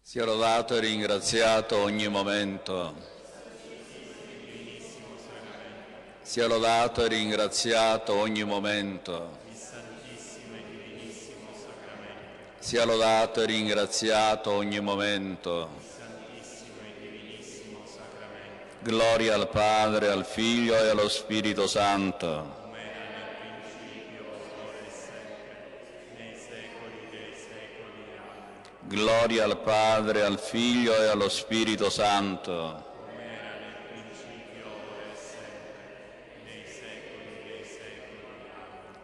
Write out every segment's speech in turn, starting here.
Sia lodato e ringraziato ogni momento. Sia lodato e ringraziato ogni momento. Sia lodato e ringraziato ogni momento. Gloria al Padre, al Figlio e allo Spirito Santo. Gloria al Padre, al Figlio e allo Spirito Santo.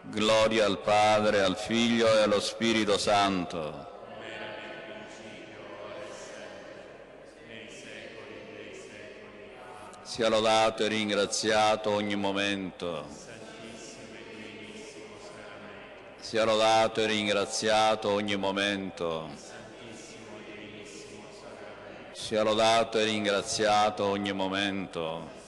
Gloria al Padre, al Figlio e allo Spirito Santo. Sia lodato e ringraziato ogni momento. Sia lodato e ringraziato ogni momento. Sia lodato e ringraziato ogni momento.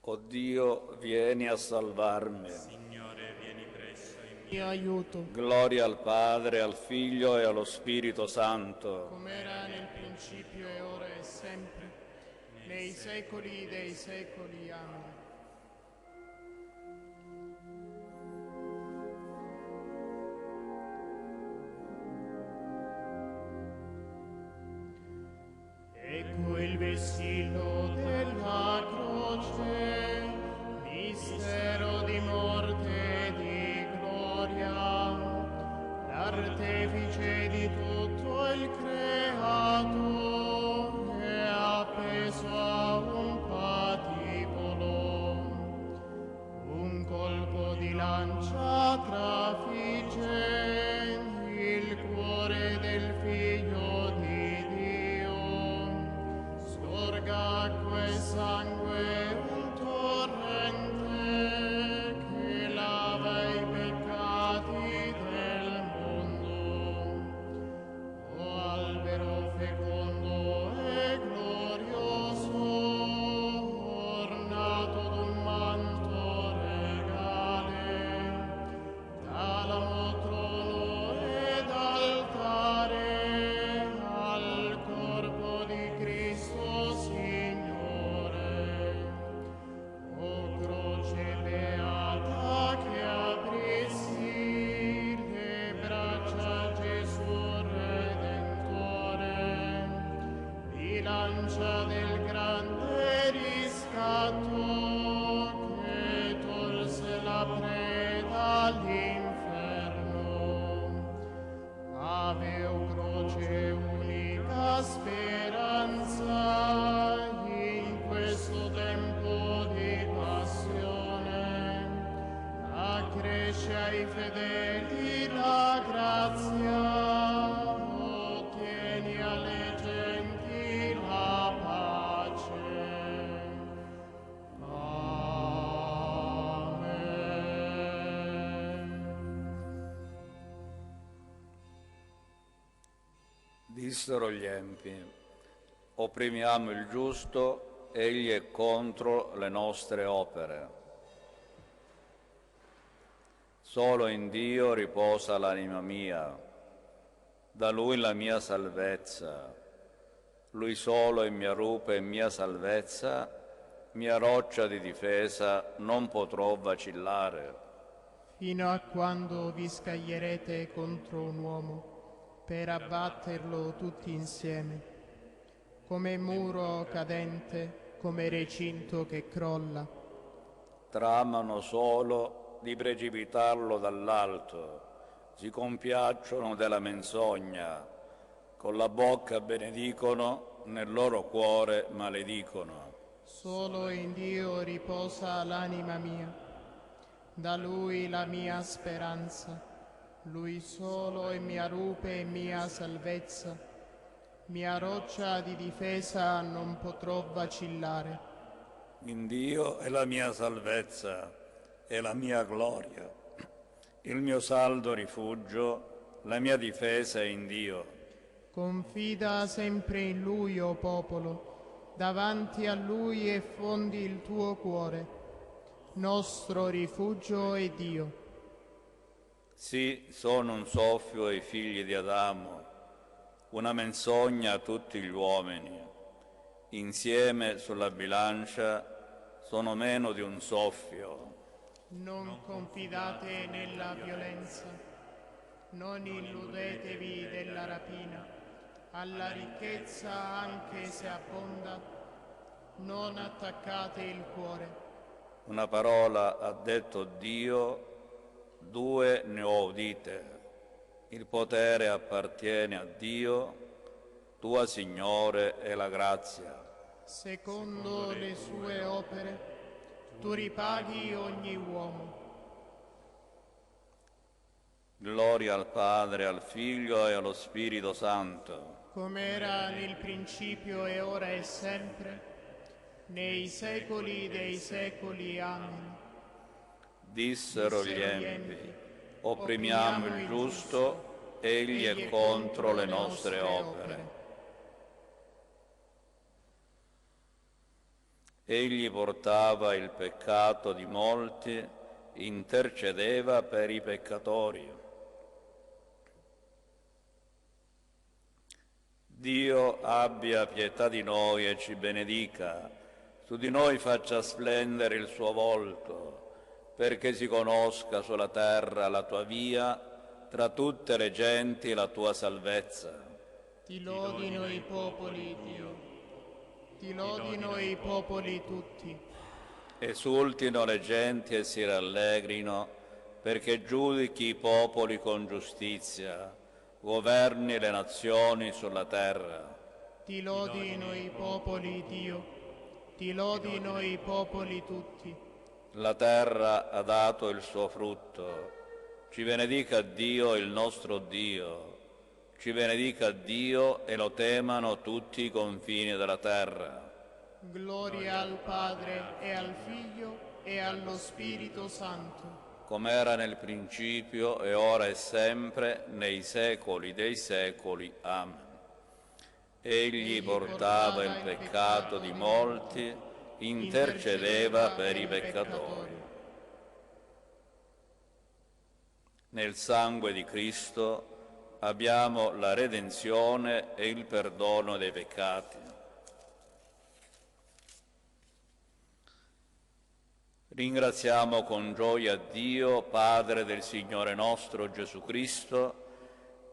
O Dio, vieni a salvarmi. Signore, vieni presso in mio aiuto, Gloria al Padre, al Figlio e allo Spirito Santo. come era nel principio e ora e sempre, nei secoli dei secoli. Amen. Ecco il vestito della croce, mistero di morte e di gloria, l'artefice di tutto il creato è appeso a un patibolo, un colpo di lancia trafigge il cuore del Figlio di Dio, scorga acqua e sangue un torrente che lava i peccati del mondo. O albero fecondo e glorioso, ornato d'un manto regale, d'alamo trono ed altare al corpo di Cristo Signore. O croce beata che apristi le braccia a Gesù Redentore, bilancia del grande riscatto che tolse la preda all'inferno. Ave o croce, unica speranza in questo tempo di passione, accresce ai fedeli la grazia, ottieni alle genti la pace. Dissero gli empi: opprimiamo il giusto, egli è contro le nostre opere. Solo in Dio riposa l'anima mia, da Lui la mia salvezza. Lui solo è mia rupe e mia salvezza, mia roccia di difesa, non potrò vacillare. Fino a quando vi scaglierete contro un uomo per abbatterlo tutti insieme, come muro cadente, come recinto che crolla. Tramano solo di precipitarlo dall'alto, si compiacciono della menzogna, con la bocca benedicono, nel loro cuore maledicono. Solo in Dio riposa l'anima mia, da Lui la mia speranza. Lui solo è mia rupe e mia salvezza, mia roccia di difesa, non potrò vacillare. In Dio è la mia salvezza e la mia gloria, il mio saldo rifugio, la mia difesa è in Dio. Confida sempre in Lui, o popolo, davanti a Lui effondi il tuo cuore. Nostro rifugio è Dio. Sì, sono un soffio ai figli di Adamo, una menzogna a tutti gli uomini. Insieme sulla bilancia sono meno di un soffio. Non confidate nella violenza, non illudetevi della rapina, alla ricchezza anche se abbonda, non attaccate il cuore. Una parola ha detto Dio, due ne ho udite. Il potere appartiene a Dio, tua Signore è la grazia. Secondo le sue opere, tu ripaghi ogni uomo. Gloria al Padre, al Figlio e allo Spirito Santo. Come era nel principio e ora e sempre, nei secoli dei secoli. Amen. Dissero gli empi: opprimiamo il giusto, egli è contro le nostre opere. Egli portava il peccato di molti, intercedeva per i peccatori. Dio abbia pietà di noi e ci benedica, su di noi faccia splendere il suo volto, perché si conosca sulla terra la tua via, tra tutte le genti la tua salvezza. Ti lodino i popoli, Dio. Ti lodino i popoli tutti. Esultino le genti e si rallegrino, perché giudichi i popoli con giustizia, governi le nazioni sulla terra. Ti lodino i popoli, Dio. Ti lodino i popoli tutti. La terra ha dato il suo frutto. Ci benedica Dio, il nostro Dio. Ci benedica Dio e lo temano tutti i confini della terra. Gloria al Padre e al Figlio e allo Spirito Santo. Come era nel principio e ora e sempre, nei secoli dei secoli. Amen. Egli portava il peccato di molti, intercedeva per i peccatori. Nel sangue di Cristo abbiamo la redenzione e il perdono dei peccati. Ringraziamo con gioia Dio, Padre del Signore nostro Gesù Cristo,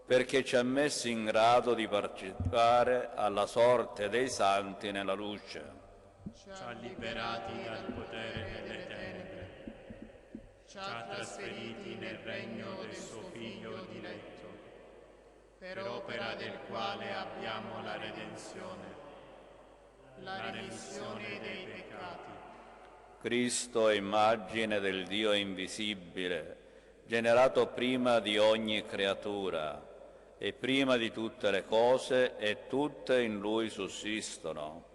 perché ci ha messi in grado di partecipare alla sorte dei santi nella luce. Ci ha liberati dal potere delle tenebre, ci ha trasferiti nel regno del suo Figlio diletto, per opera del quale abbiamo la redenzione, la remissione dei peccati. Cristo è immagine del Dio invisibile, generato prima di ogni creatura, e prima di tutte le cose, e tutte in Lui sussistono.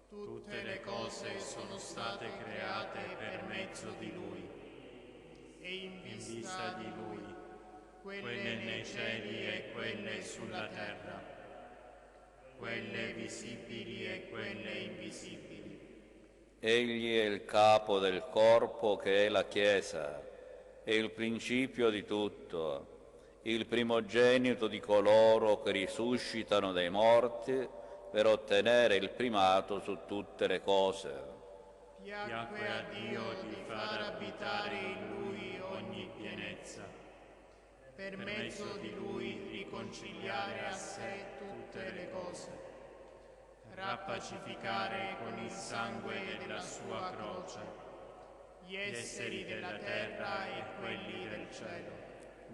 Tutte le cose sono state create per mezzo di Lui, E in vista di Lui, quelle nei cieli e quelle sulla terra, quelle visibili e quelle invisibili. Egli è il capo del corpo che è la Chiesa, è il principio di tutto, il primogenito di coloro che risuscitano dai morti per ottenere il primato su tutte le cose. Piacque a Dio di far abitare in Lui ogni pienezza, per mezzo di Lui riconciliare a sé tutte le cose, rappacificare con il sangue della sua croce gli esseri della terra e quelli del cielo.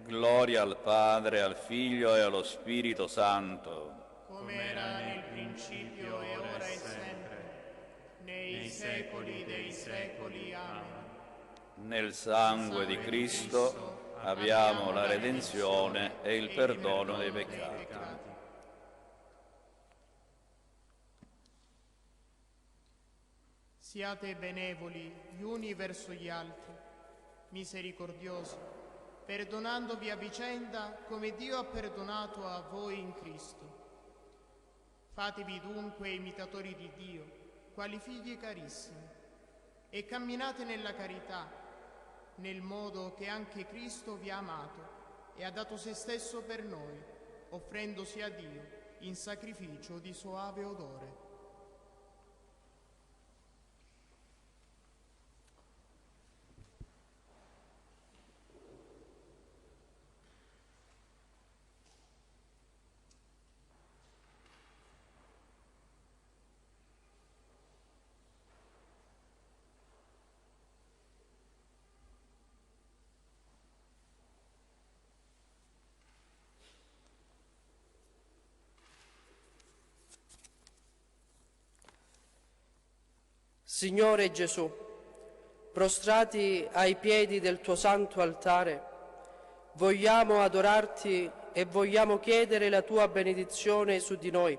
Gloria al Padre, al Figlio e allo Spirito Santo, come era nel principio e ora e sempre, nei secoli dei secoli. Amen. nel sangue di Cristo abbiamo la redenzione e il perdono dei peccati. Siate benevoli gli uni verso gli altri, misericordiosi, perdonandovi a vicenda come Dio ha perdonato a voi in Cristo. Fatevi dunque imitatori di Dio, quali figli carissimi, e camminate nella carità, nel modo che anche Cristo vi ha amato e ha dato se stesso per noi, offrendosi a Dio in sacrificio di soave odore. Signore Gesù, prostrati ai piedi del tuo santo altare, vogliamo adorarti e vogliamo chiedere la tua benedizione su di noi,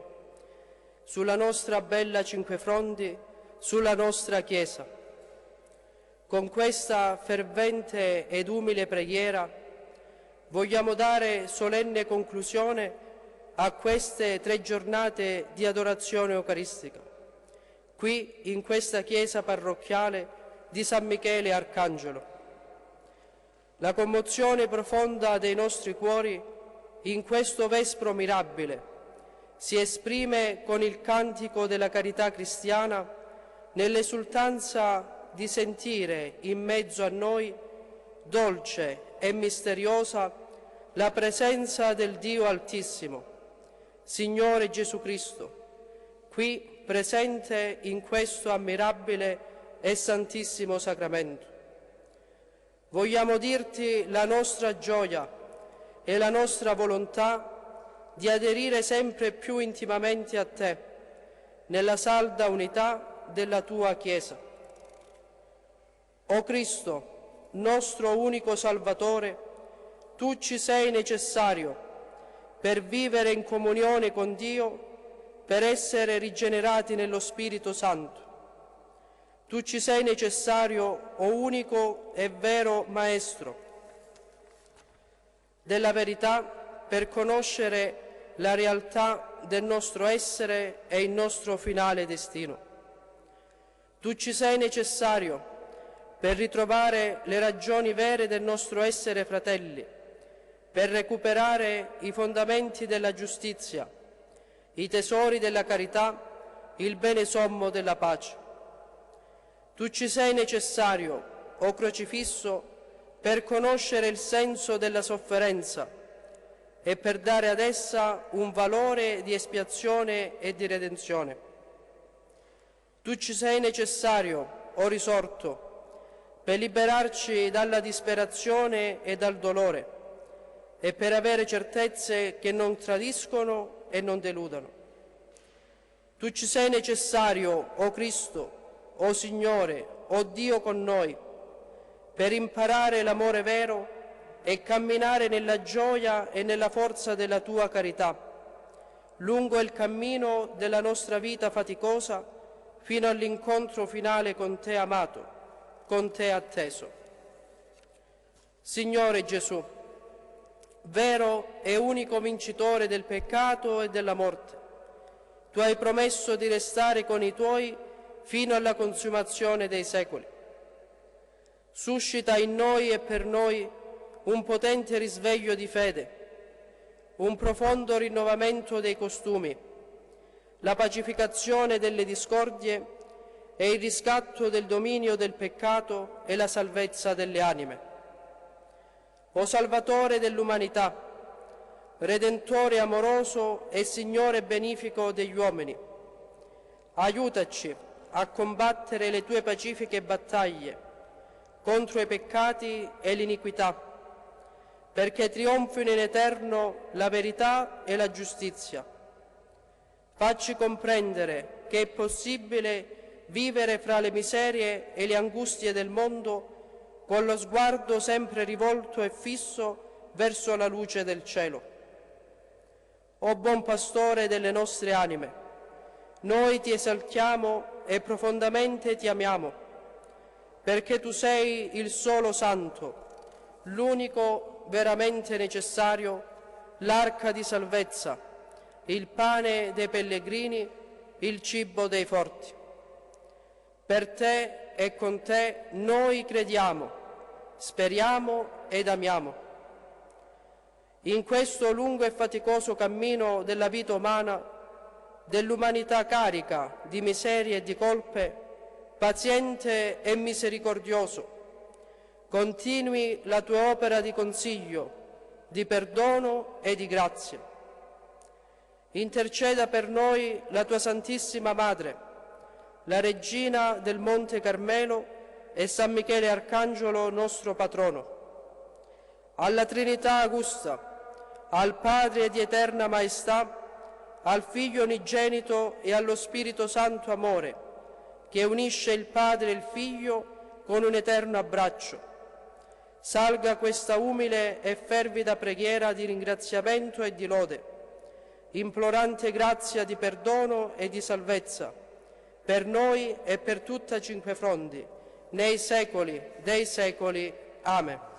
sulla nostra bella Cinquefrondi, sulla nostra Chiesa. Con questa fervente ed umile preghiera vogliamo dare solenne conclusione a queste 3 giornate di adorazione eucaristica, qui in questa chiesa parrocchiale di San Michele Arcangelo. La commozione profonda dei nostri cuori in questo vespro mirabile si esprime con il cantico della carità cristiana nell'esultanza di sentire in mezzo a noi, dolce e misteriosa, la presenza del Dio Altissimo, Signore Gesù Cristo, qui presente in questo ammirabile e santissimo sacramento. Vogliamo dirti la nostra gioia e la nostra volontà di aderire sempre più intimamente a te, nella salda unità della tua Chiesa. O Cristo, nostro unico Salvatore, tu ci sei necessario per vivere in comunione con Dio, per essere rigenerati nello Spirito Santo. Tu ci sei necessario, o unico e vero Maestro della verità, per conoscere la realtà del nostro essere e il nostro finale destino. Tu ci sei necessario per ritrovare le ragioni vere del nostro essere fratelli, per recuperare i fondamenti della giustizia, i tesori della carità, il bene sommo della pace. Tu ci sei necessario, o Crocifisso, per conoscere il senso della sofferenza e per dare ad essa un valore di espiazione e di redenzione. Tu ci sei necessario, o Risorto, per liberarci dalla disperazione e dal dolore e per avere certezze che non tradiscono e non deludano. Tu ci sei necessario, o Cristo, o Signore, o Dio con noi, per imparare l'amore vero e camminare nella gioia e nella forza della tua carità, lungo il cammino della nostra vita faticosa, fino all'incontro finale con te amato, con te atteso. Signore Gesù, vero e unico vincitore del peccato e della morte, tu hai promesso di restare con i tuoi fino alla consumazione dei secoli. Suscita in noi e per noi un potente risveglio di fede, un profondo rinnovamento dei costumi, la pacificazione delle discordie e il riscatto del dominio del peccato e la salvezza delle anime. O Salvatore dell'umanità, Redentore amoroso e Signore benefico degli uomini, aiutaci a combattere le tue pacifiche battaglie contro i peccati e l'iniquità, perché trionfino in eterno la verità e la giustizia. Facci comprendere che è possibile vivere fra le miserie e le angustie del mondo con lo sguardo sempre rivolto e fisso verso la luce del cielo. O buon pastore delle nostre anime, noi ti esaltiamo e profondamente ti amiamo, perché tu sei il solo santo, l'unico veramente necessario, l'arca di salvezza, il pane dei pellegrini, il cibo dei forti. Per te e con te noi crediamo, speriamo ed amiamo. In questo lungo e faticoso cammino della vita umana, dell'umanità carica di miserie e di colpe, paziente e misericordioso, continui la tua opera di consiglio, di perdono e di grazia. Interceda per noi la tua Santissima Madre, la Regina del Monte Carmelo e San Michele Arcangelo nostro patrono. Alla Trinità Augusta, al Padre di eterna maestà, al Figlio unigenito e allo Spirito Santo amore, che unisce il Padre e il Figlio con un eterno abbraccio. Salga questa umile e fervida preghiera di ringraziamento e di lode, implorante grazia di perdono e di salvezza, per noi e per tutta cinque fronti, nei secoli dei secoli. Amen.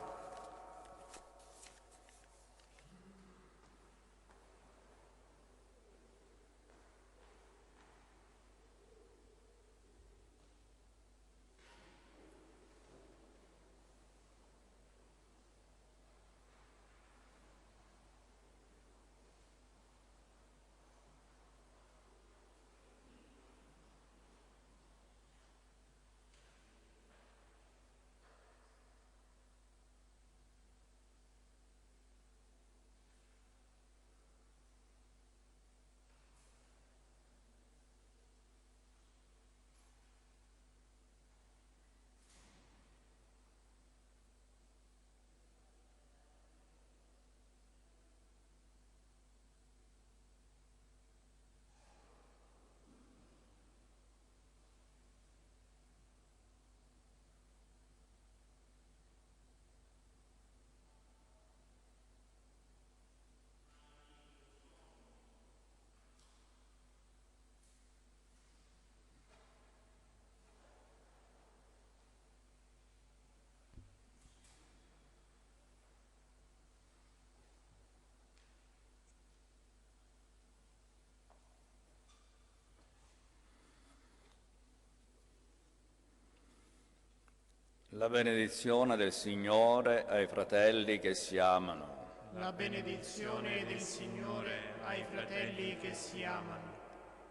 La benedizione del Signore ai fratelli che si amano. La benedizione del Signore ai fratelli che si amano.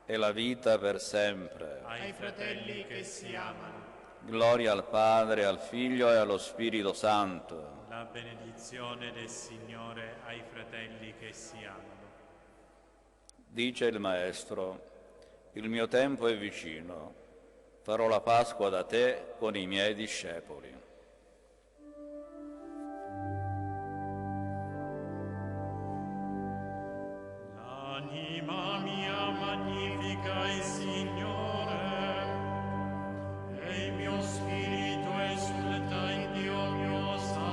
E la vita per sempre. Ai fratelli che si amano. Gloria al Padre, al Figlio e allo Spirito Santo. La benedizione del Signore ai fratelli che si amano. Dice il Maestro: il mio tempo è vicino, farò la Pasqua da te con i miei discepoli. L'anima mia magnifica il Signore, e il mio spirito esulta in Dio mio Salvatore,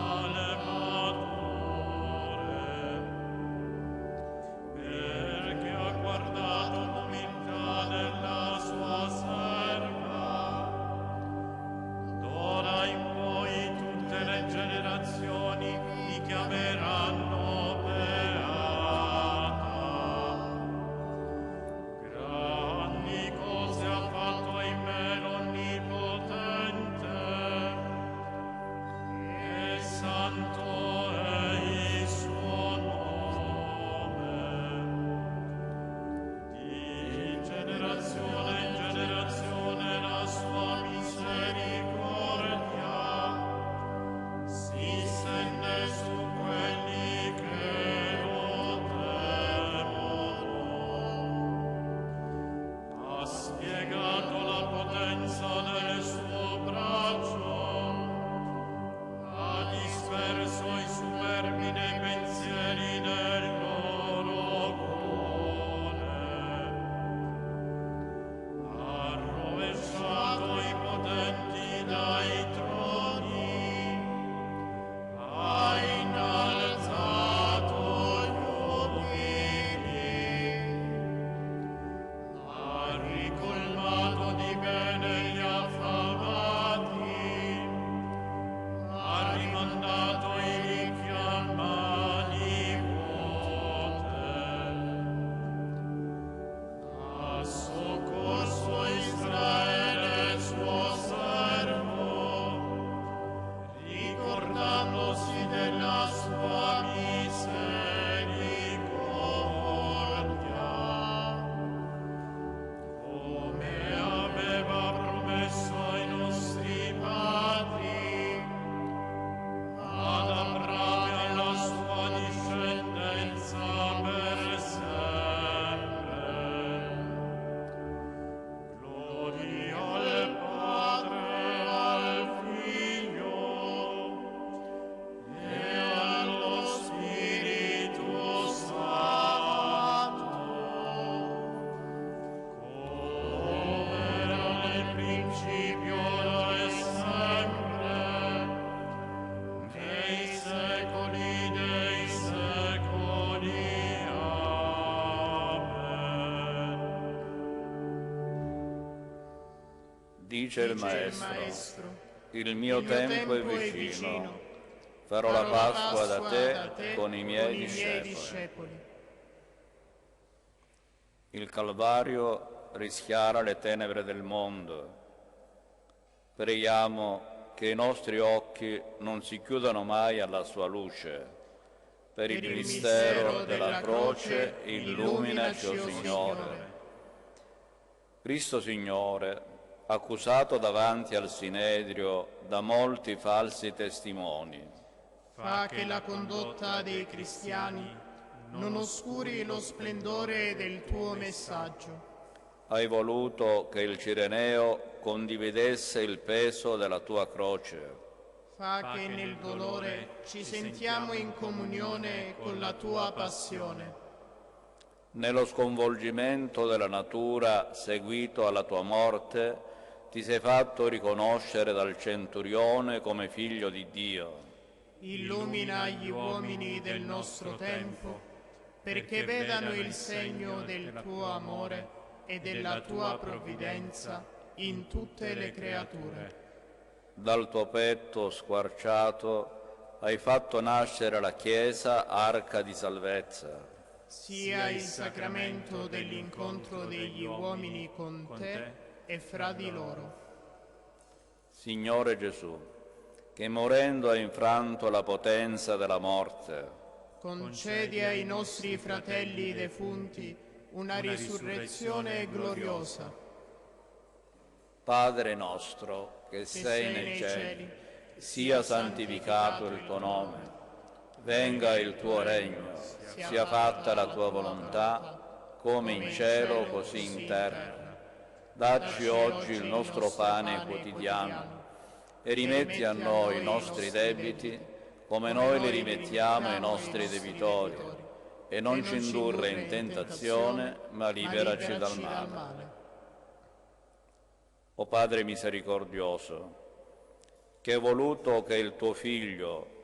perché ha guardato l'umiltà della sua serva. D'ora in poi tutte le generazioni mi chiameranno beata. Grandi cose ha fatto in me l'Onnipotente, e santo è il suo nome. Di generazione in generazione la sua misericordia si stende su quelli che lo temono. Ha spiegato la potenza del suo braccio, ha disperso i superbi nei pensieri del loro cuore, ha rovesciato i potenti dai troni, ha innalzato gli umili, ha ricolmato di bene gli affamati, ha rimandato i ricchi a mani vuote, ha soccorso Israele suo servo, ricordandosi della sua misericordia, come aveva promesso ai nostri padri, ad Abramo e alla sua discendenza per sempre. Gloria al Padre, al Figlio e allo Spirito Santo, come era nel principio, ora e sempre, nei secoli dei secoli. Amen. Dice il Maestro: il mio Il tempo è vicino, farò la Pasqua da te con i miei discepoli. Il Calvario rischiara le tenebre del mondo. Preghiamo che i nostri occhi non si chiudano mai alla sua luce. Per il mistero della croce, illuminaci, o Signore. Cristo Signore, accusato davanti al Sinedrio da molti falsi testimoni, Fa che la condotta dei cristiani non oscuri lo splendore del tuo messaggio. hai voluto che il Cireneo condividesse il peso della tua croce. Fa che nel dolore ci sentiamo in comunione con la tua passione. Nello sconvolgimento della natura seguito alla tua morte, ti sei fatto riconoscere dal centurione come figlio di Dio. Illumina gli uomini del nostro tempo, perché vedano il segno del tuo amore e della tua provvidenza in tutte le creature. Dal tuo petto squarciato hai fatto nascere la Chiesa, arca di salvezza. Sia il sacramento dell'incontro degli uomini con te e fra di loro. Signore Gesù, che morendo ha infranto la potenza della morte. Concedi ai nostri fratelli defunti una risurrezione gloriosa. Padre nostro, che sei nei cieli, sia santificato il tuo nome. Venga il tuo regno, sia fatta la tua volontà, come in cielo così in terra. Dacci oggi il nostro pane quotidiano e rimetti a noi i nostri debiti, come noi li rimettiamo ai nostri debitori, e non ci indurre in tentazione, ma liberaci dal male. O Padre misericordioso, che hai voluto che il tuo Figlio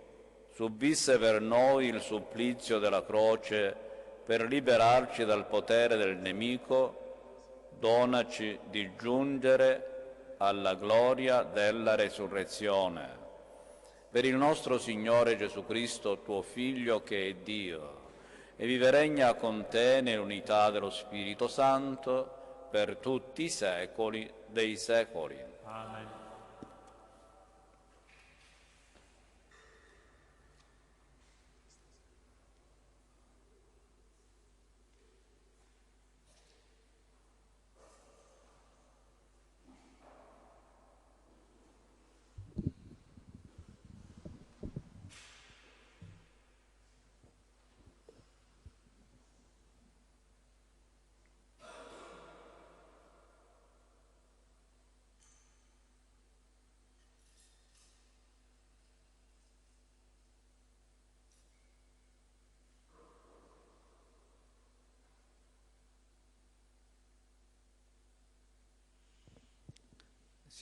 subisse per noi il supplizio della croce per liberarci dal potere del nemico, donaci di giungere alla gloria della resurrezione. Per il nostro Signore Gesù Cristo, tuo Figlio, che è Dio, e vive e regna con te nell'unità dello Spirito Santo per tutti i secoli dei secoli. Amen.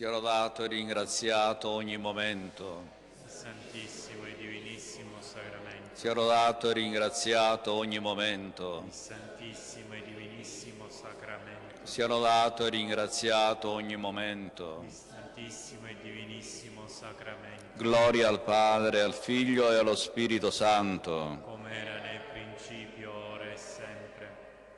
Sia lodato e ringraziato ogni momento. Santissimo e divinissimo sacramento. Sia lodato e ringraziato ogni momento. Santissimo e divinissimo sacramento. Sia lodato e ringraziato ogni momento. Santissimo e divinissimo sacramento. Gloria al Padre, al Figlio e allo Spirito Santo. Come era nel principio, ora e sempre,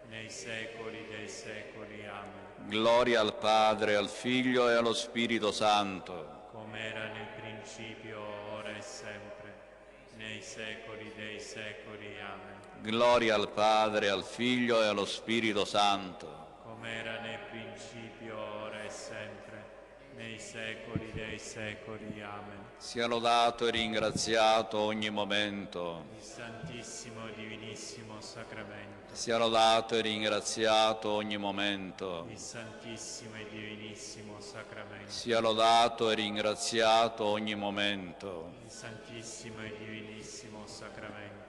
nei secoli dei secoli. Amen. Gloria al Padre, al Figlio e allo Spirito Santo. Come era nel principio, ora e sempre, nei secoli dei secoli. Amen. Gloria al Padre, al Figlio e allo Spirito Santo. Come era nel principio, ora e sempre, nei secoli dei secoli. Amen. Sia lodato e ringraziato ogni momento. Il Santissimo e Divinissimo Sacramento. Sia lodato e ringraziato ogni momento. Il Santissimo e Divinissimo Sacramento. Sia lodato e ringraziato ogni momento. Il Santissimo e Divinissimo Sacramento.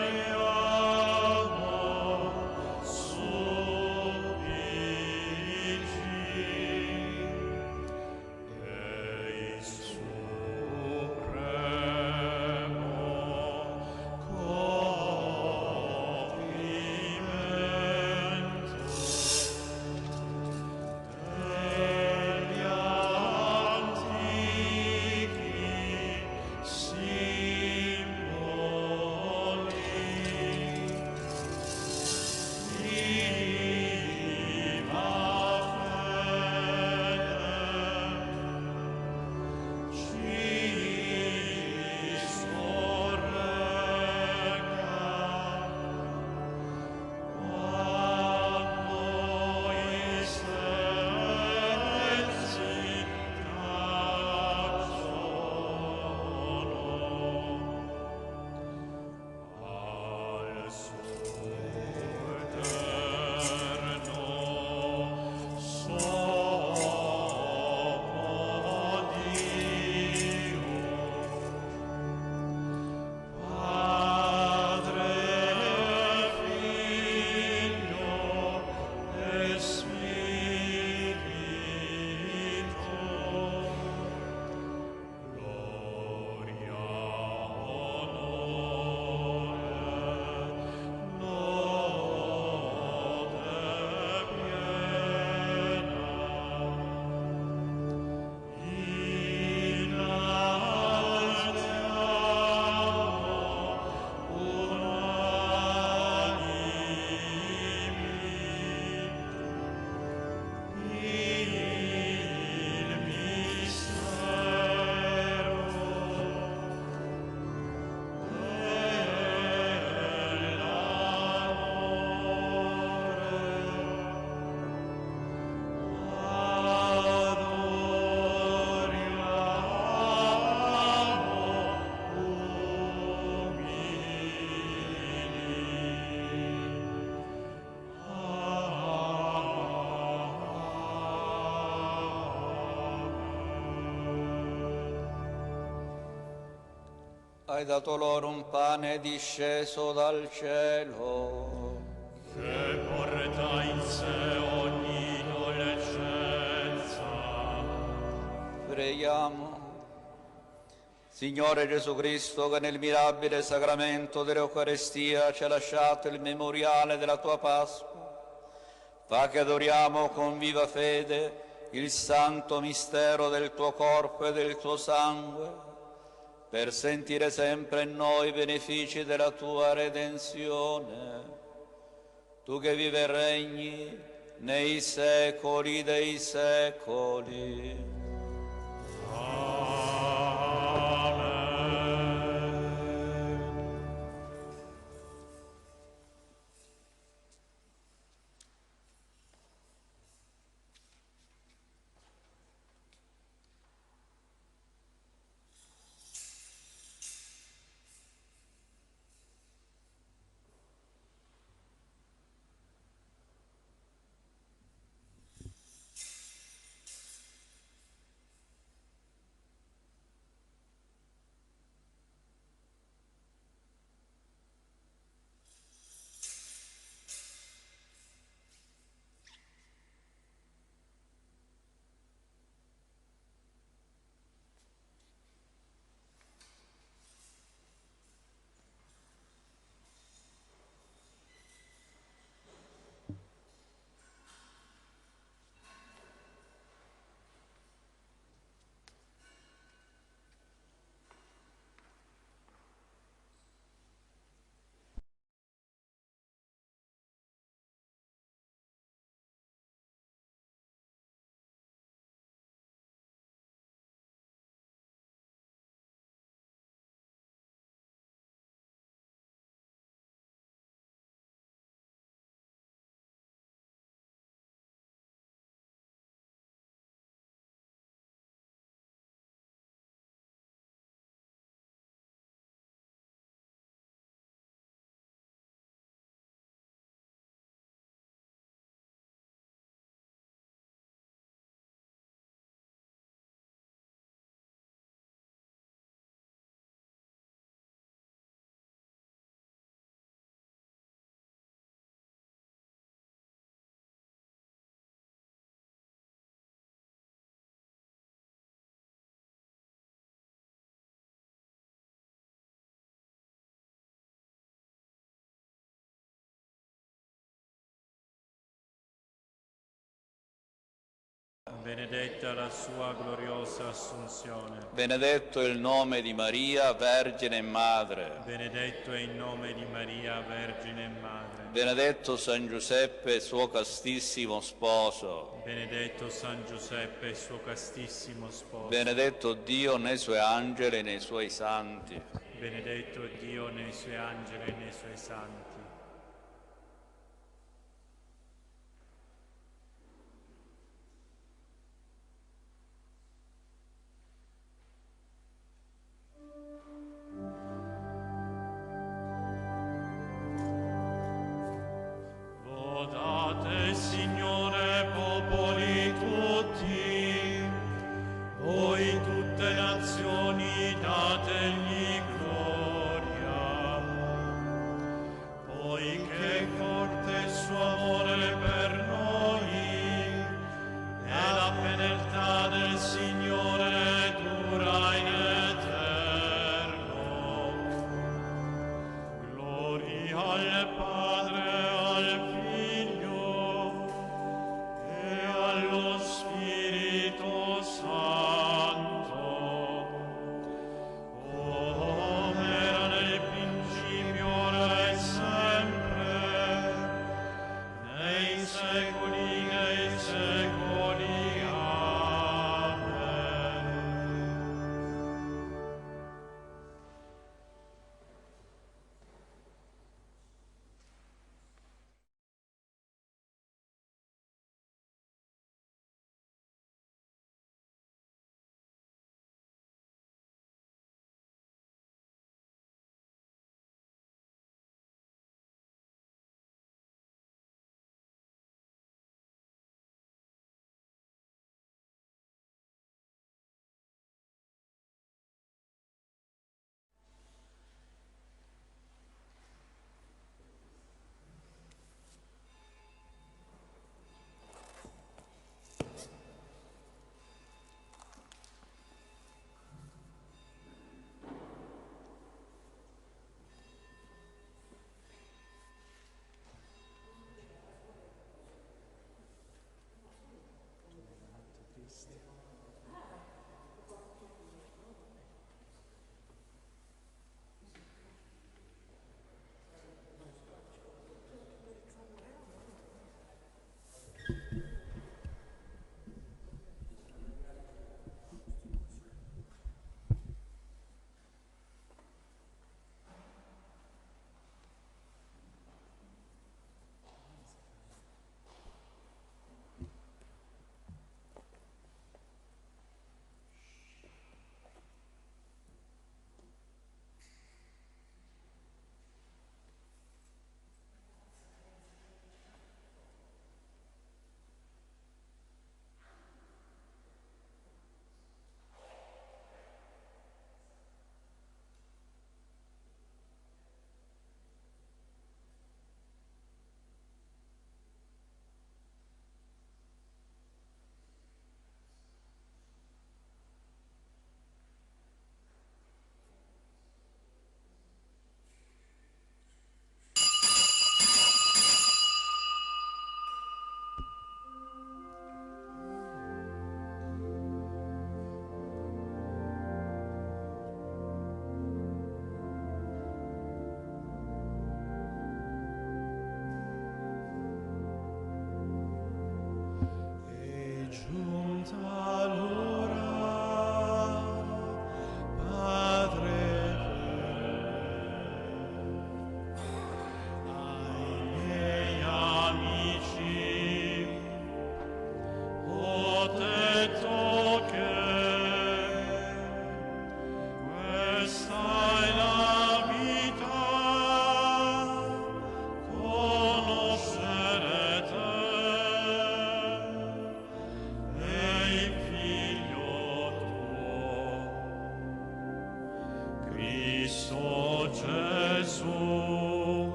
Veneriamo Hai dato loro un pane disceso dal cielo, che porta in sé ogni dolcezza. Preghiamo. Signore Gesù Cristo, che nel mirabile sacramento dell'Eucarestia ci ha lasciato il memoriale della tua Pasqua, fa che adoriamo con viva fede il santo mistero del tuo corpo e del tuo sangue, per sentire sempre in noi i benefici della tua redenzione. Tu che vivi e regni nei secoli dei secoli. Benedetta la sua gloriosa assunzione. Benedetto il nome di Maria, Vergine e Madre. Benedetto è il nome di Maria, Vergine e Madre. Benedetto San Giuseppe, suo castissimo sposo. Benedetto San Giuseppe, suo castissimo sposo. Benedetto Dio nei suoi angeli e nei suoi santi. Benedetto Dio nei suoi angeli e nei suoi santi. Lodate, Signore, popoli tutti, voi tutte nazioni dategli gloria.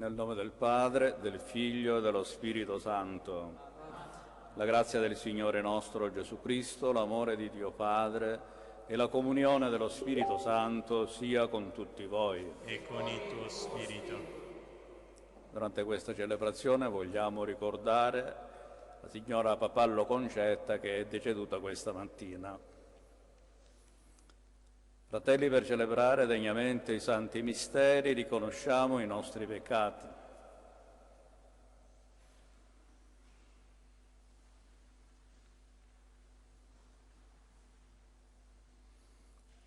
Nel nome del Padre, del Figlio e dello Spirito Santo. La grazia del Signore nostro Gesù Cristo, l'amore di Dio Padre e la comunione dello Spirito Santo sia con tutti voi. E con il tuo spirito. Durante questa celebrazione vogliamo ricordare la signora Papallo Concetta che è deceduta questa mattina. Fratelli, per celebrare degnamente i santi misteri riconosciamo i nostri peccati.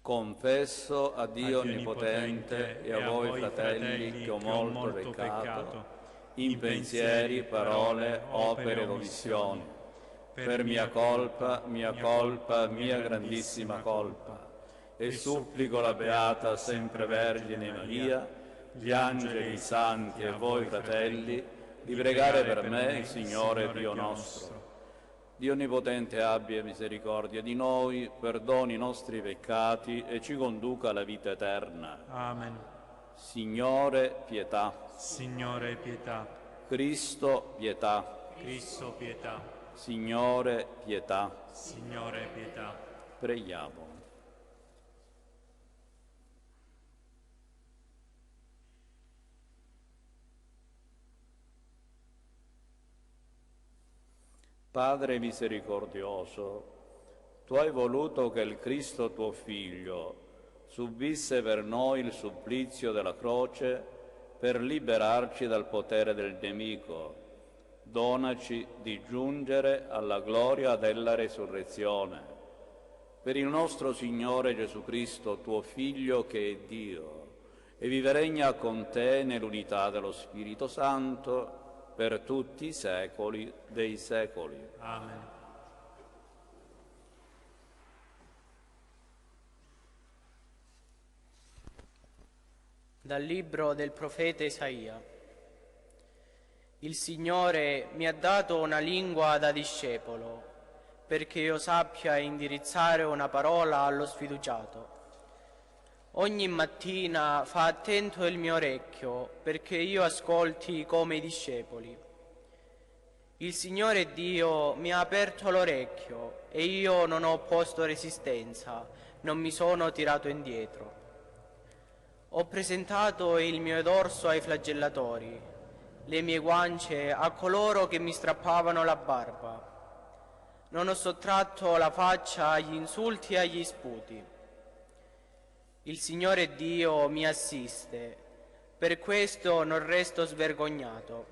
Confesso a Dio Onnipotente e a voi, fratelli, che ho molto peccato, in pensieri, parole, opere ed omissioni, per mia colpa, mia grandissima colpa. E supplico la Beata Sempre Vergine Maria, gli angeli, i santi e voi, fratelli, di pregare per me il Signore Dio nostro. Dio Onnipotente abbia misericordia di noi, perdoni i nostri peccati e ci conduca alla vita eterna. Amen. Signore, pietà. Signore, pietà. Cristo, pietà. Cristo, pietà. Signore, pietà. Signore, pietà. Preghiamo. Padre misericordioso, Tu hai voluto che il Cristo tuo Figlio subisse per noi il supplizio della croce per liberarci dal potere del nemico. Donaci di giungere alla gloria della resurrezione. Per il nostro Signore Gesù Cristo, tuo Figlio che è Dio, e vive e regna con te nell'unità dello Spirito Santo, per tutti i secoli dei secoli. Amen. Dal libro del profeta Isaia. Il Signore mi ha dato una lingua da discepolo, perché io sappia indirizzare una parola allo sfiduciato. Ogni mattina fa attento il mio orecchio, perché io ascolti come i discepoli. Il Signore Dio mi ha aperto l'orecchio e io non ho opposto resistenza, non mi sono tirato indietro. Ho presentato il mio dorso ai flagellatori, le mie guance a coloro che mi strappavano la barba. Non ho sottratto la faccia agli insulti e agli sputi. Il Signore Dio mi assiste, per questo non resto svergognato,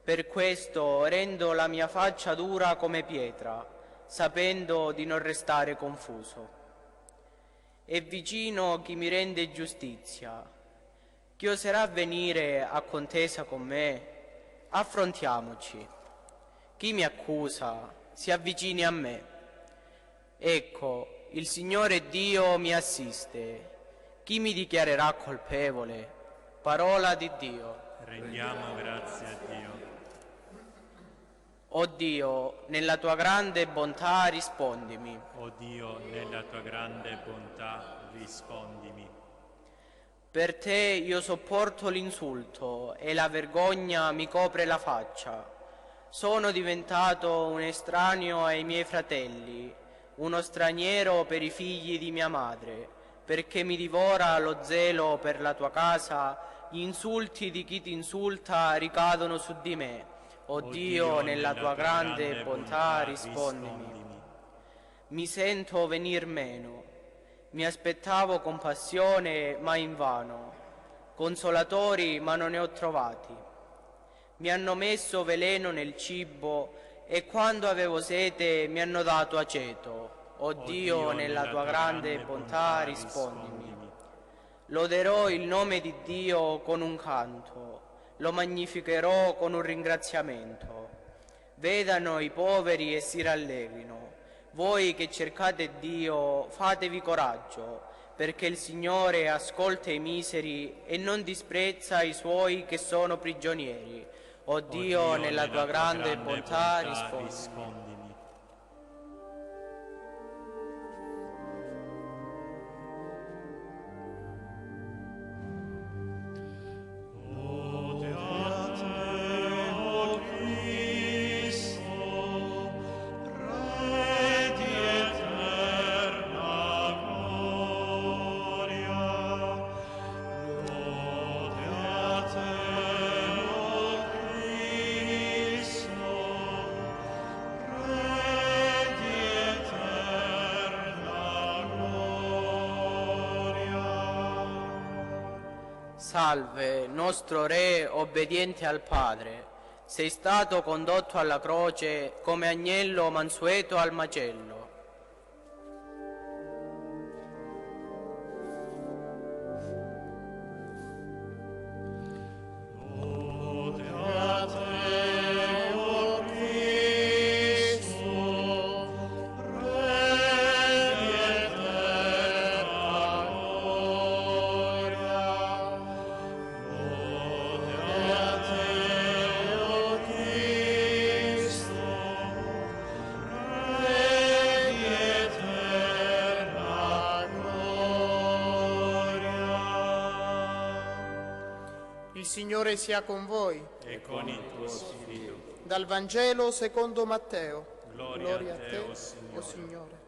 per questo rendo la mia faccia dura come pietra, sapendo di non restare confuso. È vicino chi mi rende giustizia, chi oserà venire a contesa con me? Affrontiamoci. Chi mi accusa si avvicini a me. Ecco, il Signore Dio mi assiste. Chi mi dichiarerà colpevole? Parola di Dio. Rendiamo grazie a Dio. O Dio, nella tua grande bontà rispondimi. O Dio, nella tua grande bontà rispondimi. Per te io sopporto l'insulto e la vergogna mi copre la faccia. Sono diventato un estraneo ai miei fratelli, uno straniero per i figli di mia madre, perché mi divora lo zelo per la tua casa, gli insulti di chi ti insulta ricadono su di me. O Dio, nella tua grande bontà rispondimi. Mi sento venir meno, mi aspettavo compassione ma invano, consolatori ma non ne ho trovati. Mi hanno messo veleno nel cibo e quando avevo sete mi hanno dato aceto. O Dio, nella tua grande bontà rispondimi. Loderò il nome di Dio con un canto, lo magnificherò con un ringraziamento. Vedano i poveri e si rallegrino. Voi che cercate Dio, fatevi coraggio, perché il Signore ascolta i miseri e non disprezza i suoi che sono prigionieri. O Dio, nella tua grande bontà rispondimi. O Salve, nostro Re, obbediente al Padre, sei stato condotto alla croce come agnello mansueto al macello. Il Signore sia con voi. E con il tuo spirito. Dal Vangelo secondo Matteo. Gloria a te, o Signore.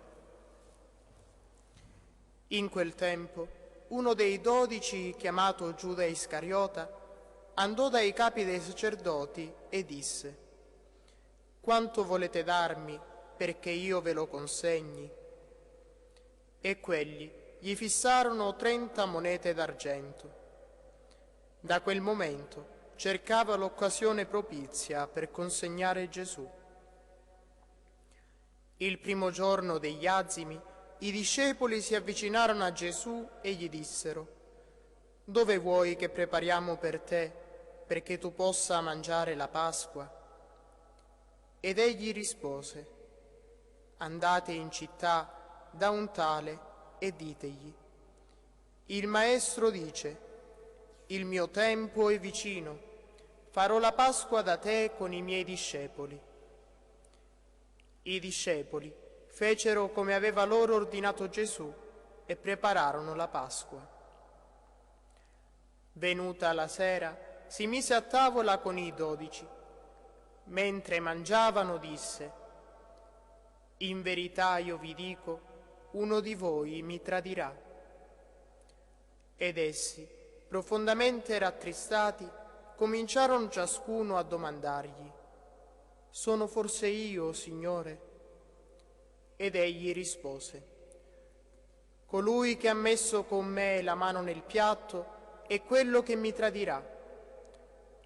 In quel tempo, uno dei 12, chiamato Giuda Iscariota, andò dai capi dei sacerdoti e disse: «Quanto volete darmi perché io ve lo consegni?» E quelli gli fissarono 30 monete d'argento. Da quel momento cercava l'occasione propizia per consegnare Gesù. Il primo giorno degli azimi, i discepoli si avvicinarono a Gesù e gli dissero: «Dove vuoi che prepariamo per te, perché tu possa mangiare la Pasqua?» Ed egli rispose: «Andate in città da un tale e ditegli: il Maestro dice: il mio tempo è vicino, farò la Pasqua da te con i miei discepoli». I discepoli fecero come aveva loro ordinato Gesù e prepararono la Pasqua. Venuta la sera, si mise a tavola con i 12. Mentre mangiavano disse: «In verità io vi dico, uno di voi mi tradirà». Ed essi, profondamente rattristati, cominciarono ciascuno a domandargli: «Sono forse io, Signore?» Ed egli rispose: «Colui che ha messo con me la mano nel piatto è quello che mi tradirà.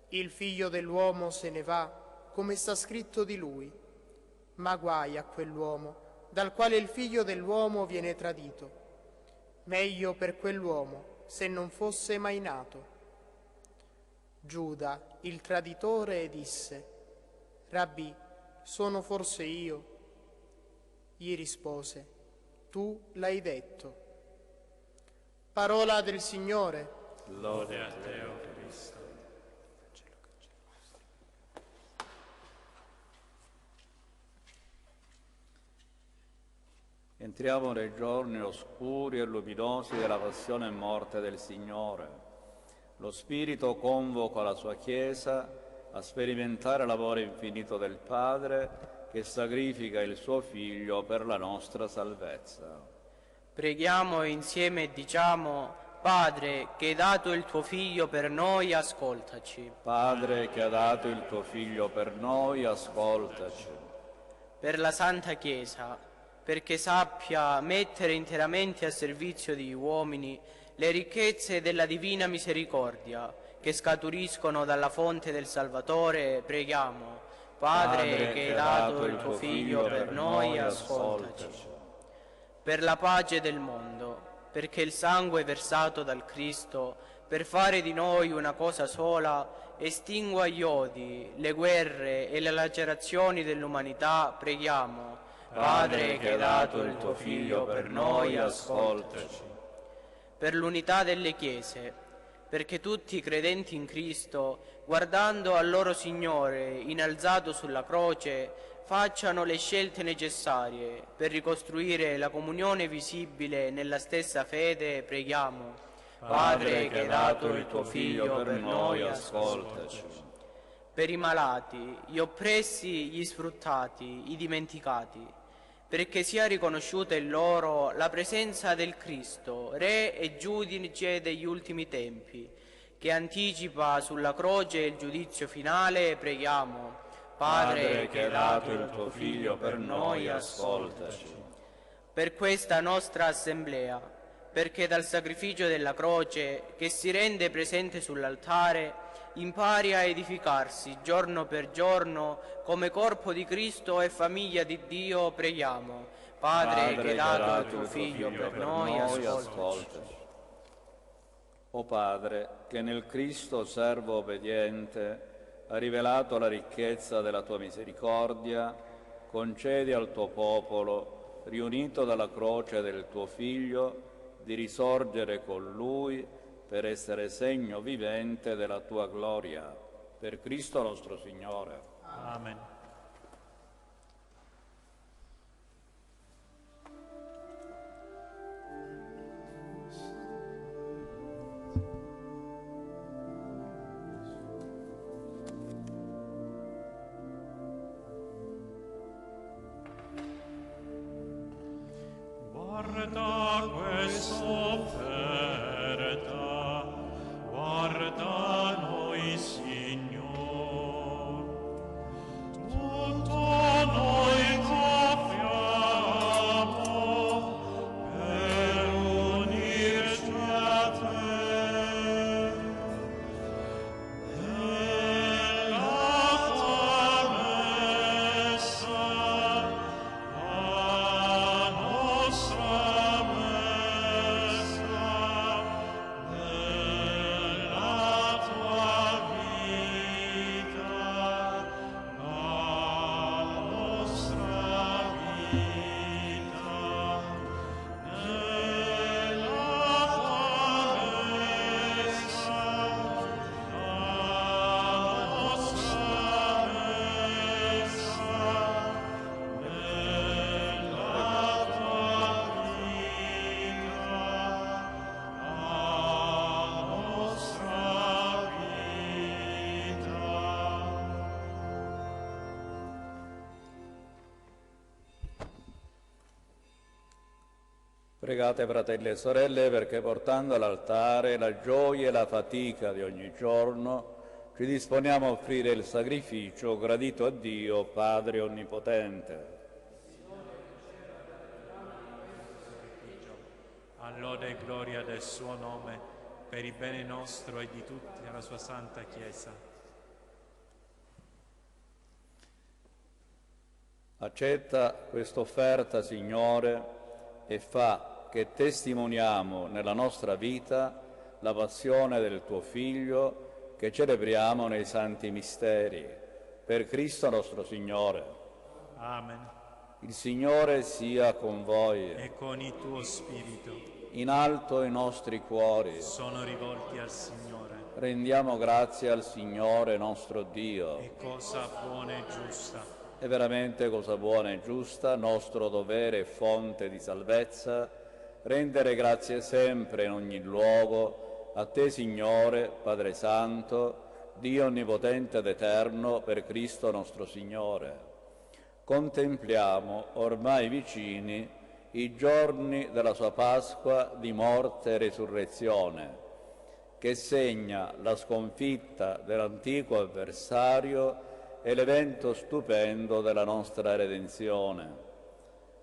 Il Figlio dell'uomo se ne va, come sta scritto di lui, ma guai a quell'uomo dal quale il Figlio dell'uomo viene tradito. Meglio per quell'uomo se non fosse mai nato». Giuda, il traditore, disse: «Rabbì, sono forse io?» Gli rispose: «Tu l'hai detto». Parola del Signore. Lode a te, o Cristo. Entriamo nei giorni oscuri e luminosi della passione e morte del Signore. Lo Spirito convoca la sua Chiesa a sperimentare l'amore infinito del Padre che sacrifica il suo Figlio per la nostra salvezza. Preghiamo insieme e diciamo: Padre, che hai dato il tuo Figlio per noi, ascoltaci. Padre, che ha dato il tuo Figlio per noi, ascoltaci. Per la Santa Chiesa, perché sappia mettere interamente a servizio degli uomini le ricchezze della divina misericordia che scaturiscono dalla fonte del Salvatore, preghiamo: Padre, che hai dato il tuo Figlio per noi, ascoltaci. Per la pace del mondo, perché il sangue versato dal Cristo per fare di noi una cosa sola estingua gli odi, le guerre e le lacerazioni dell'umanità, preghiamo: Padre, che hai dato il tuo Figlio per noi, ascoltaci. Per l'unità delle Chiese, perché tutti i credenti in Cristo, guardando al loro Signore innalzato sulla croce, facciano le scelte necessarie per ricostruire la comunione visibile nella stessa fede, preghiamo: Padre, che hai dato il tuo Figlio per noi, ascoltaci. Per i malati, gli oppressi, gli sfruttati, i dimenticati, perché sia riconosciuta in loro la presenza del Cristo, Re e Giudice degli ultimi tempi, che anticipa sulla croce il giudizio finale, preghiamo: Padre, che hai dato il tuo Figlio per noi, ascoltaci. Per questa nostra Assemblea, perché dal sacrificio della croce che si rende presente sull'altare impari a edificarsi giorno per giorno come corpo di Cristo e famiglia di Dio, preghiamo. Padre, che hai dato il tuo Figlio per noi, ascoltaci. O Padre, che nel Cristo servo obbediente ha rivelato la ricchezza della tua misericordia, concedi al tuo popolo, riunito dalla croce del tuo Figlio, di risorgere con Lui per essere segno vivente della tua gloria. Per Cristo nostro Signore. Amen. Guarda questa offerta, guarda noi, Signor. Tutto noi t'offriamo per unirci a te. Nella tua messa, la nostra messa, nella tua vita, la nostra vita, nella tua messa, la nostra messa, nella tua vita, la nostra vita. Pregate, fratelli e sorelle, perché portando all'altare la gioia e la fatica di ogni giorno, ci disponiamo a offrire il sacrificio gradito a Dio, Padre Onnipotente. A lode e gloria del suo nome, per il bene nostro e di tutta la sua santa Chiesa. Accetta questa offerta, Signore, e fa che testimoniamo nella nostra vita la passione del tuo Figlio che celebriamo nei santi misteri. Per Cristo nostro Signore. Amen. Il Signore sia con voi. E con il tuo spirito In alto i nostri cuori. sono rivolti al Signore. Rendiamo grazie al Signore nostro Dio. E cosa buona e giusta, È veramente cosa buona e giusta, nostro dovere e fonte di salvezza, rendere grazie sempre in ogni luogo a te, Signore, Padre Santo, Dio Onnipotente ed Eterno, per Cristo nostro Signore. Contempliamo ormai vicini i giorni della sua Pasqua di morte e resurrezione, che segna la sconfitta dell'antico avversario e l'evento stupendo della nostra redenzione.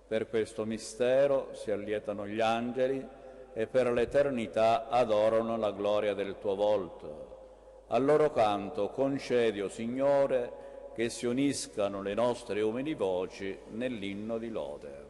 Per questo mistero si allietano gli angeli e per l'eternità adorano la gloria del tuo volto. Al loro canto concedi, o Signore, che si uniscano le nostre umili voci nell'inno di lode.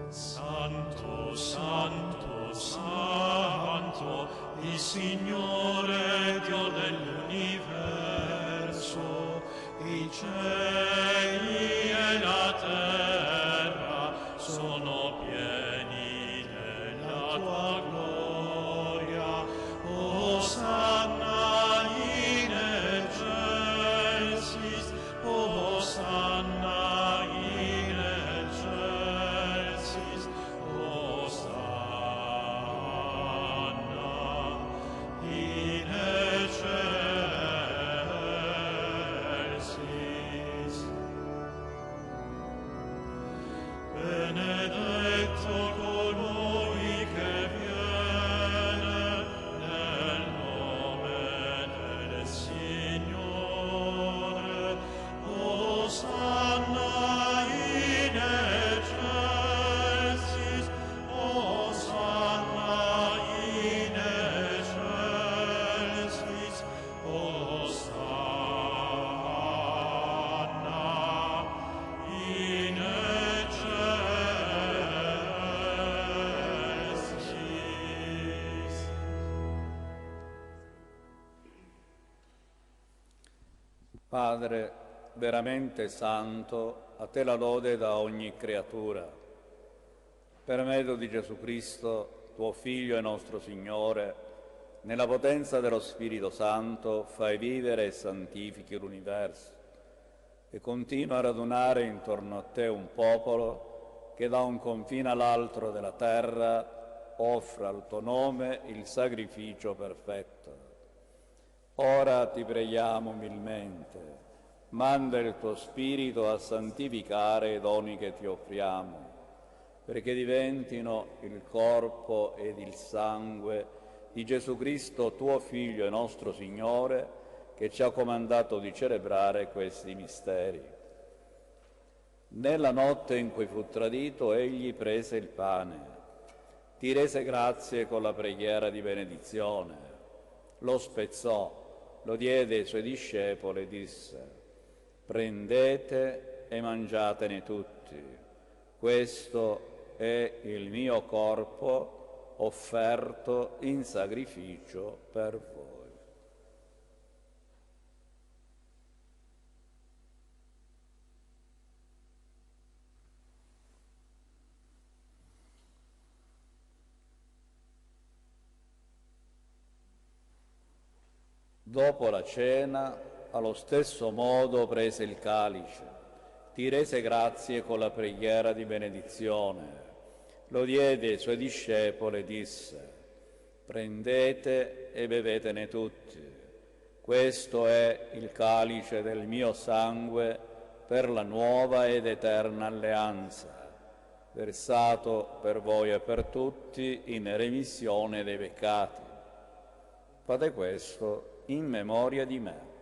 Santo, Santo, Santo, il Signore Dio dell'universo, i cieli e la terra sono pieni della tua gloria. Osanna in excelsis, Osanna in excelsis, Osanna in excelsis. Benedetto colui che viene Padre veramente santo, a te la lode da ogni creatura. Per mezzo di Gesù Cristo, tuo Figlio e nostro Signore, nella potenza dello Spirito Santo, fai vivere e santifichi l'universo e continua a radunare intorno a te un popolo che da un confine all'altro della terra offra al tuo nome il sacrificio perfetto. Ora ti preghiamo umilmente, manda il tuo Spirito a santificare i doni che ti offriamo, perché diventino il corpo ed il sangue di Gesù Cristo, tuo Figlio e nostro Signore, che ci ha comandato di celebrare questi misteri. Nella notte in cui fu tradito, egli prese il pane, ti rese grazie con la preghiera di benedizione, lo spezzò, lo diede ai suoi discepoli e disse: prendete e mangiatene tutti, questo è il mio corpo offerto in sacrificio per voi. Dopo la cena, allo stesso modo prese il calice, ti rese grazie con la preghiera di benedizione, lo diede ai suoi discepoli e disse: prendete e bevetene tutti, questo è il calice del mio sangue per la nuova ed eterna alleanza, versato per voi e per tutti in remissione dei peccati. Fate questo in memoria di me.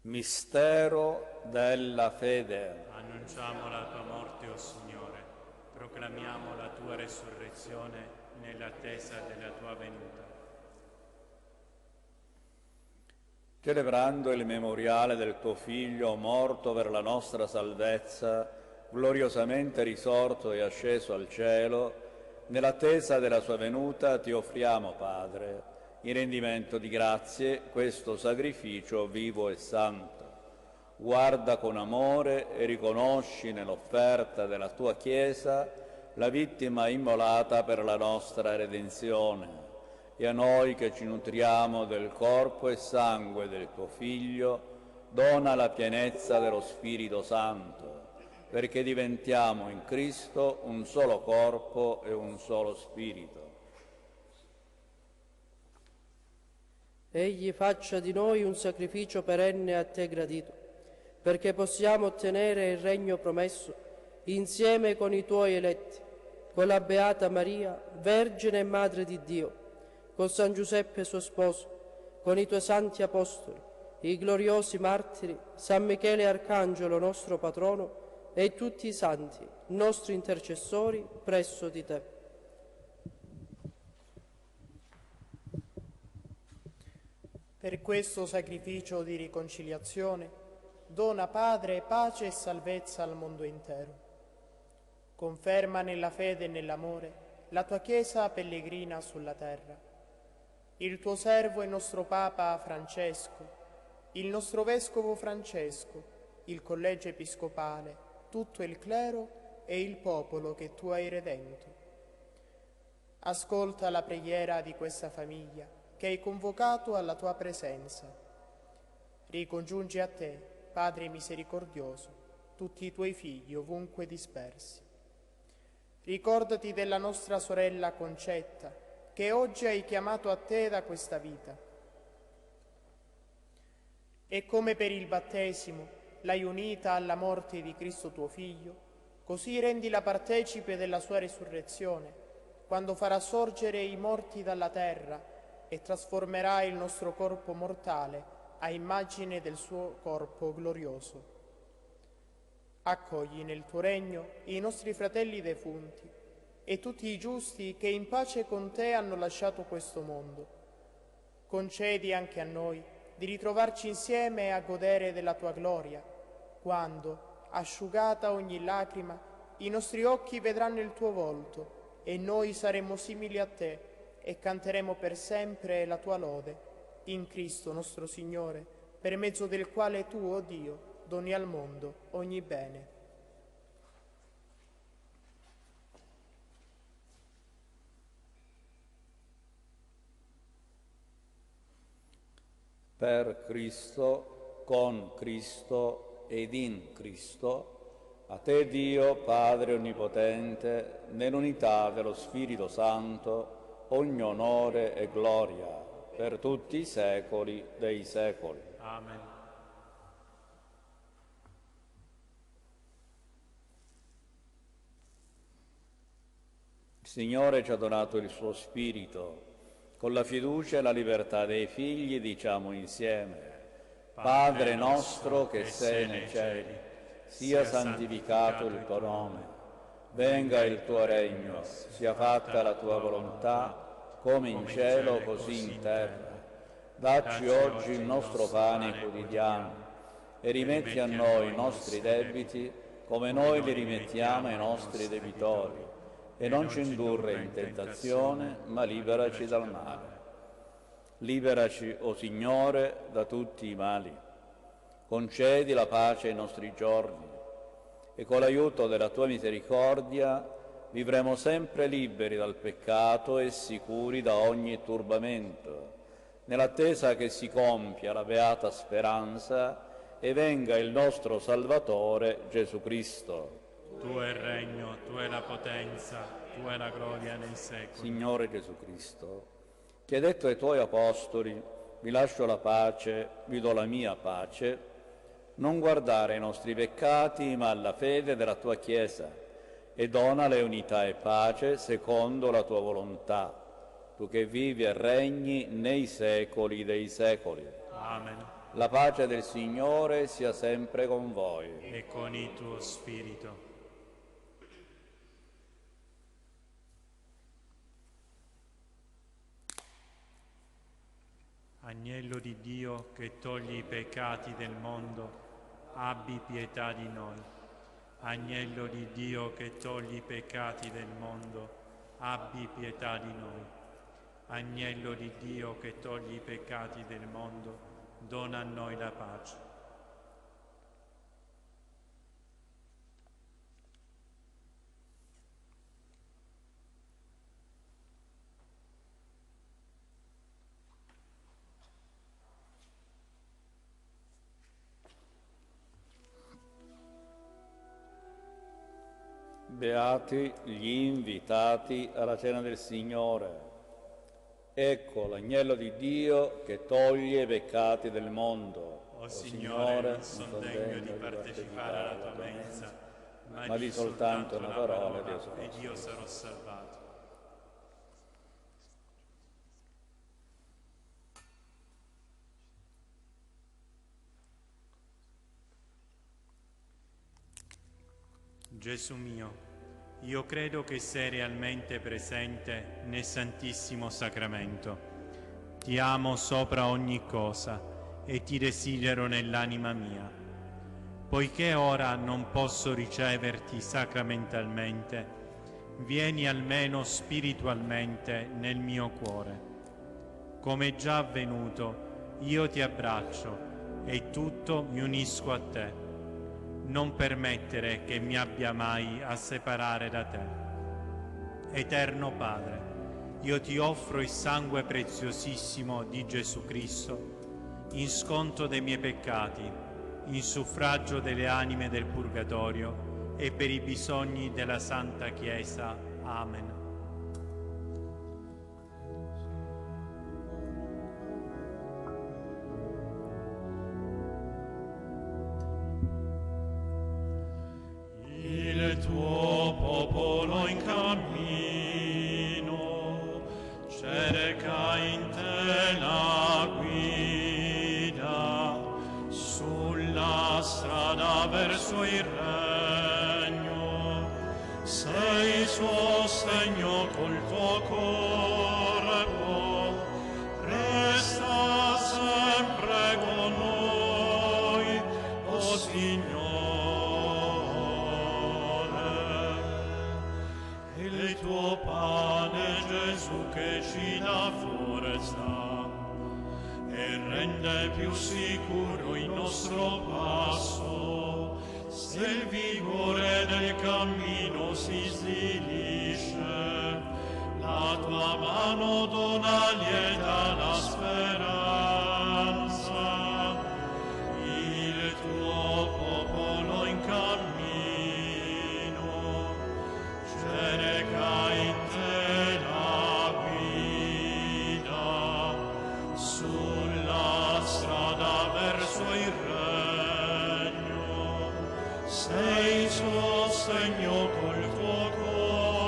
Mistero della fede. Annunciamo la tua morte, o Signore, proclamiamo la tua resurrezione nell'attesa della tua venuta. Celebrando il memoriale del tuo Figlio, morto per la nostra salvezza, gloriosamente risorto e asceso al cielo, nell'attesa della sua venuta ti offriamo, Padre, in rendimento di grazie, questo sacrificio vivo e santo. Guarda con amore e riconosci nell'offerta della tua Chiesa la vittima immolata per la nostra redenzione. E a noi che ci nutriamo del corpo e sangue del tuo Figlio, dona la pienezza dello Spirito Santo, perché diventiamo in Cristo un solo corpo e un solo Spirito. Egli faccia di noi un sacrificio perenne a te gradito, perché possiamo ottenere il regno promesso insieme con i tuoi eletti, con la Beata Maria, Vergine e Madre di Dio, con San Giuseppe suo sposo, con i tuoi santi apostoli, i gloriosi martiri, San Michele Arcangelo nostro patrono e tutti i santi, nostri intercessori presso di te. Per questo sacrificio di riconciliazione, dona, Padre, pace e salvezza al mondo intero. Conferma nella fede e nell'amore la tua Chiesa pellegrina sulla terra. Il tuo servo e nostro Papa Francesco, il nostro Vescovo Francesco, il Collegio Episcopale, tutto il clero e il popolo che tu hai redento. Ascolta la preghiera di questa famiglia che hai convocato alla tua presenza. Ricongiungi a te, Padre misericordioso, tutti i tuoi figli ovunque dispersi. Ricordati della nostra sorella Concetta, che oggi hai chiamato a te da questa vita. E come per il battesimo l'hai unita alla morte di Cristo tuo Figlio, così rendila partecipe della sua resurrezione, quando farà sorgere i morti dalla terra e trasformerà il nostro corpo mortale a immagine del suo corpo glorioso. Accogli nel tuo regno i nostri fratelli defunti e tutti i giusti che in pace con te hanno lasciato questo mondo. Concedi anche a noi di ritrovarci insieme a godere della tua gloria, quando, asciugata ogni lacrima, i nostri occhi vedranno il tuo volto e noi saremo simili a te e canteremo per sempre la tua lode, in Cristo nostro Signore, per mezzo del quale tu, o Dio, doni al mondo ogni bene. Per Cristo, con Cristo ed in Cristo, a te Dio, Padre Onnipotente, nell'unità dello Spirito Santo, ogni onore e gloria per tutti i secoli dei secoli. Amen. Il Signore ci ha donato il suo Spirito. Con la fiducia e la libertà dei figli diciamo insieme: Padre nostro che sei nei cieli, sia santificato il tuo nome, venga il tuo regno, sia fatta la tua volontà, come in cielo così in terra. Dacci oggi il nostro pane quotidiano e rimetti a noi i nostri debiti come noi li rimettiamo ai nostri debitori. E non ci indurre in tentazione, ma liberaci dal male. Liberaci, o Signore, da tutti i mali. Concedi la pace ai nostri giorni e con l'aiuto della tua misericordia vivremo sempre liberi dal peccato e sicuri da ogni turbamento, nell'attesa che si compia la beata speranza e venga il nostro Salvatore Gesù Cristo. Tuo è il regno, tua è la potenza, tua è la gloria nei secoli. Signore Gesù Cristo, che hai detto ai tuoi apostoli: vi lascio la pace, vi do la mia pace, non guardare ai nostri peccati, ma alla fede della tua Chiesa, e donale unità e pace secondo la tua volontà, tu che vivi e regni nei secoli dei secoli. Amen. La pace del Signore sia sempre con voi. E con il tuo spirito. Agnello di Dio che togli i peccati del mondo, abbi pietà di noi. Agnello di Dio che togli i peccati del mondo, abbi pietà di noi. Agnello di Dio che togli i peccati del mondo, dona a noi la pace. Beati gli invitati alla cena del Signore. Ecco l'agnello di Dio che toglie i peccati del mondo. O Signore, non sono degno di partecipare alla tua mensa, ma di soltanto una parola ed io sarò salvato. Gesù mio, io credo che sei realmente presente nel Santissimo Sacramento. Ti amo sopra ogni cosa e ti desidero nell'anima mia. Poiché ora non posso riceverti sacramentalmente, vieni almeno spiritualmente nel mio cuore. Come già avvenuto, io ti abbraccio e tutto mi unisco a te. Non permettere che mi abbia mai a separare da te. Eterno Padre, io ti offro il sangue preziosissimo di Gesù Cristo in sconto dei miei peccati, in suffragio delle anime del purgatorio e per i bisogni della Santa Chiesa. Amen. Il tuo popolo in cammino cerca in te la guida sulla strada verso il regno. Sei sostegno col tuo corpo, resta sempre il tuo pane, Gesù, che ci dà forza e rende più sicuro il nostro passo. Se il vigore del cammino si svilisce, la tua mano dona lieta la speranza. Il tuo popolo in cammino cerca in te la guida sulla strada verso il regno. Sei sostegno col tuo corpo,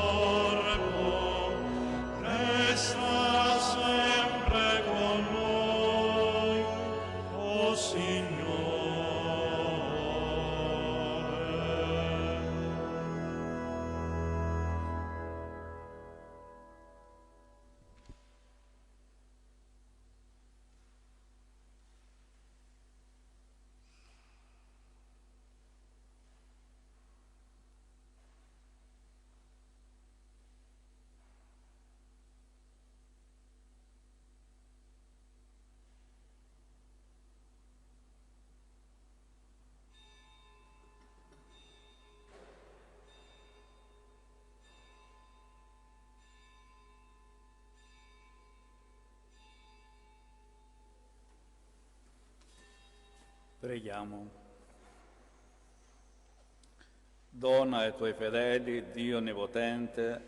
resta sempre con noi, o Signore. Preghiamo. Dona ai tuoi fedeli, Dio Onnipotente,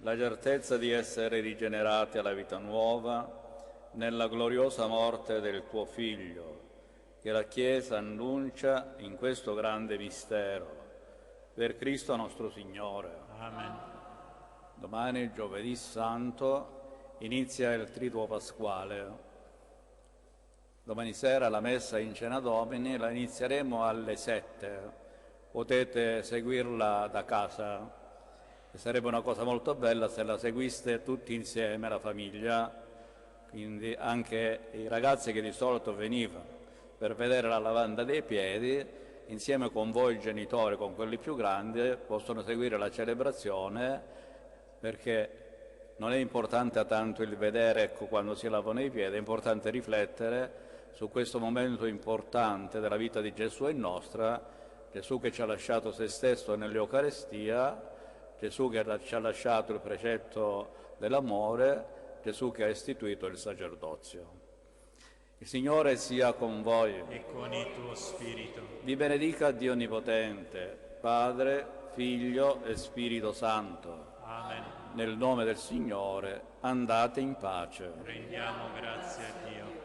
la certezza di essere rigenerati alla vita nuova nella gloriosa morte del tuo Figlio, che la Chiesa annuncia in questo grande mistero. Per Cristo nostro Signore. Amen. Domani, giovedì santo, inizia il Triduo Pasquale. Domani sera la messa in Cena Domini la inizieremo alle 7. Potete seguirla da casa. E sarebbe una cosa molto bella se la seguiste tutti insieme, la famiglia, quindi anche i ragazzi che di solito venivano per vedere la lavanda dei piedi, insieme con voi genitori, con quelli più grandi, possono seguire la celebrazione, perché non è importante tanto il vedere, ecco, quando si lavano i piedi, è importante riflettere su questo momento importante della vita di Gesù e nostra, Gesù che ci ha lasciato se stesso nell'Eucarestia, Gesù che ci ha lasciato il precetto dell'amore, Gesù che ha istituito il sacerdozio. Il Signore sia con voi. E con il tuo spirito. Vi benedica Dio Onnipotente, Padre, Figlio e Spirito Santo. Amen. Nel nome del Signore andate in pace. Rendiamo grazie a Dio.